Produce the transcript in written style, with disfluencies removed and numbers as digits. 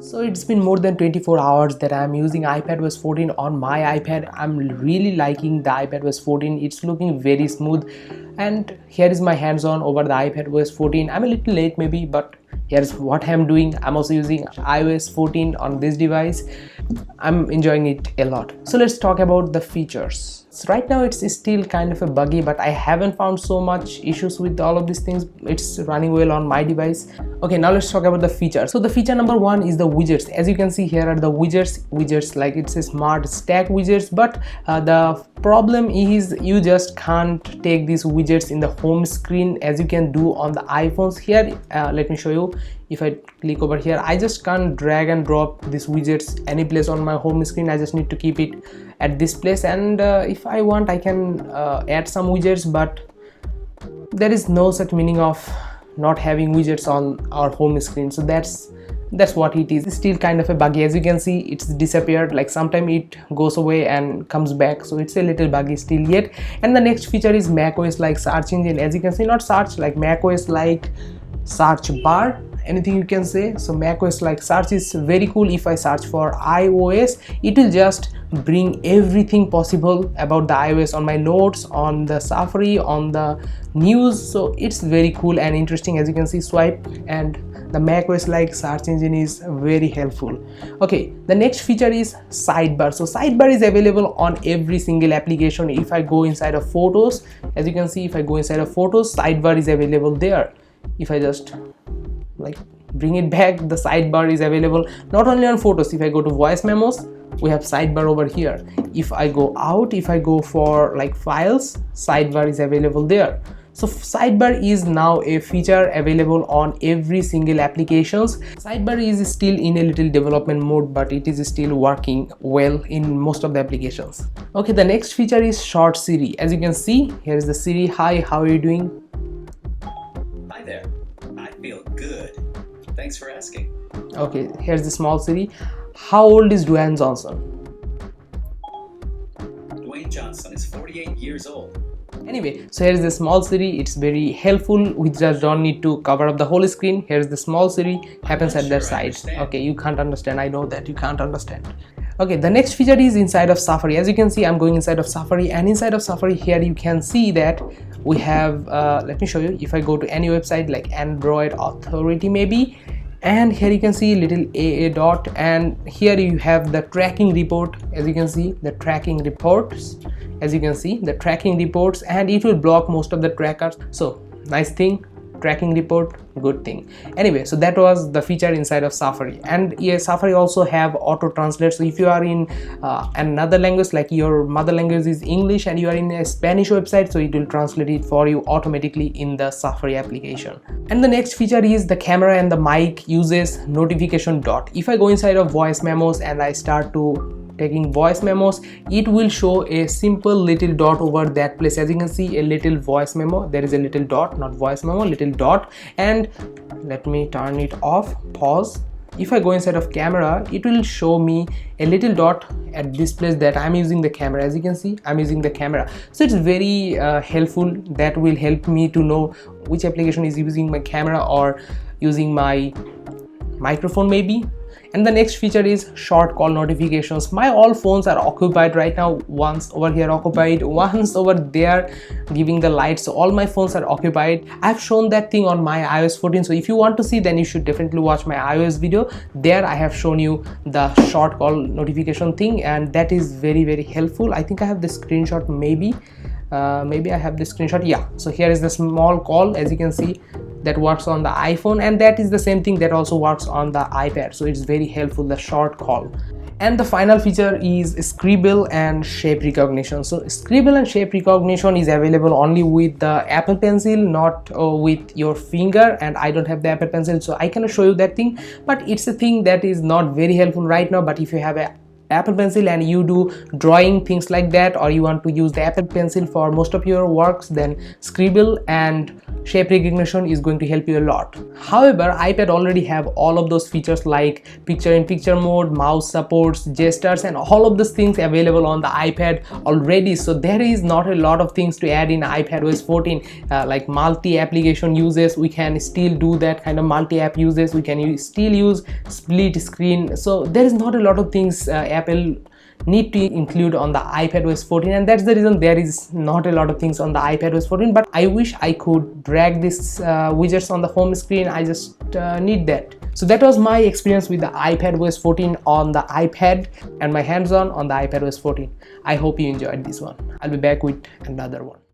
So it's been more than 24 hours that I'm using iPadOS 14 on my iPad. I'm really liking the iPadOS 14. It's looking very smooth, and here is my hands-on over the iPadOS 14. I'm a little late maybe, but here's what I'm doing. I'm also using iOS 14 on this device. I'm enjoying it a lot. So let's talk about the features. So right now it's still kind of a buggy, but I haven't found so much issues with all of these things. It's running well on my device. Okay, now let's talk about the features. So the feature number one is the widgets. As you can see, here are the widgets like it's a smart stack widgets, but the problem is you just can't take these widgets in the home screen as you can do on the iPhones. Here let me show you. If I click over here, I just can't drag and drop these widgets any place on my home screen. I just need to keep it at this place, and if I want I can add some widgets, but there is no such meaning of not having widgets on our home screen. So that's what it is. It's still kind of a buggy. As you can see, it's disappeared. Like sometime it goes away and comes back, so it's a little buggy still yet. And the next feature is macOS like search engine. As you can see, not search, like macOS like search bar, anything you can say. So macOS like search is very cool. If I search for iOS, it will just bring everything possible about the iOS on my notes, on the Safari, on the news. So it's very cool and interesting. As you can see, swipe, and the macOS like search engine is very helpful. Okay, the next feature is sidebar. So sidebar is available on every single application. If I go inside of photos, as you can see, if I go inside of photos, sidebar is available there. If I just like bring it back, the sidebar is available not only on photos. If I go to voice memos, we have sidebar over here. If I go out, if I go for like files, sidebar is available there. So sidebar is now a feature available on every single applications. Sidebar is still in a little development mode, but it is still working well in most of the applications. Okay, the next feature is short Siri. As you can see, here is the Siri. Hi, how are you doing? Hi there. I feel good. Thanks for asking. Okay, here's the small Siri. How old is Dwayne Johnson? Dwayne Johnson is 48 years old. Anyway, so here's the small Siri. It's very helpful. We just don't need to cover up the whole screen. Here's the small Siri, happens at their side. Okay, you can't understand. I know that you can't understand. Okay, the next feature is inside of Safari. As you can see, I'm going inside of Safari, and inside of Safari here you can see that we have let me show you. If I go to any website like Android Authority maybe, and here you can see little AA dot, and here you have the tracking report. As you can see, the tracking reports, as you can see the tracking reports, and it will block most of the trackers. So nice thing, tracking report, good thing. Anyway, so that was the feature inside of Safari. And yes, Safari also have auto translate. So if you are in another language, like your mother language is English and you are in a Spanish website, so it will translate it for you automatically in the Safari application. And the next feature is the camera and the mic uses notification dot. If I go inside of voice memos and I start to taking voice memos, it will show a simple little dot over that place. As you can see, a little voice memo, there is a little dot, not voice memo, little dot. And let me turn it off, pause. If I go inside of camera, it will show me a little dot at this place that I'm using the camera. As you can see, I'm using the camera. So it's very helpful. That will help me to know which application is using my camera or using my microphone maybe. And the next feature is short call notifications. My all phones are occupied right now. One's over here occupied, one's over there giving the light. So all my phones are occupied. I've shown that thing on my iOS 14. So if you want to see, then you should definitely watch my iOS video. There I have shown you the short call notification thing, and that is very, very helpful. I think I have the screenshot maybe. Maybe I have the screenshot. Yeah, so here is the small call, as you can see, that works on the iPhone, and that is the same thing that also works on the iPad. So it's very helpful, the short call. And the final feature is scribble and shape recognition. So scribble and shape recognition is available only with the Apple Pencil, not with your finger, and I don't have the Apple Pencil, so I cannot show you that thing. But it's a thing that is not very helpful right now. But if you have a Apple Pencil and you do drawing, things like that, or you want to use the Apple Pencil for most of your works, then Scribble and shape recognition is going to help you a lot. However, iPad already have all of those features like picture-in-picture mode, mouse supports, gestures, and all of those things available on the iPad already. So there is not a lot of things to add in iPadOS 14, like multi-application uses. We can still do that kind of multi-app uses. We can still use split screen. So there is not a lot of things Apple need to include on the iPadOS 14, and that's the reason there is not a lot of things on the iPadOS 14. But I wish I could drag these widgets on the home screen. I just need that. So that was my experience with the iPadOS 14 on the iPad and my hands-on the iPadOS 14. I hope you enjoyed this one. I'll be back with another one.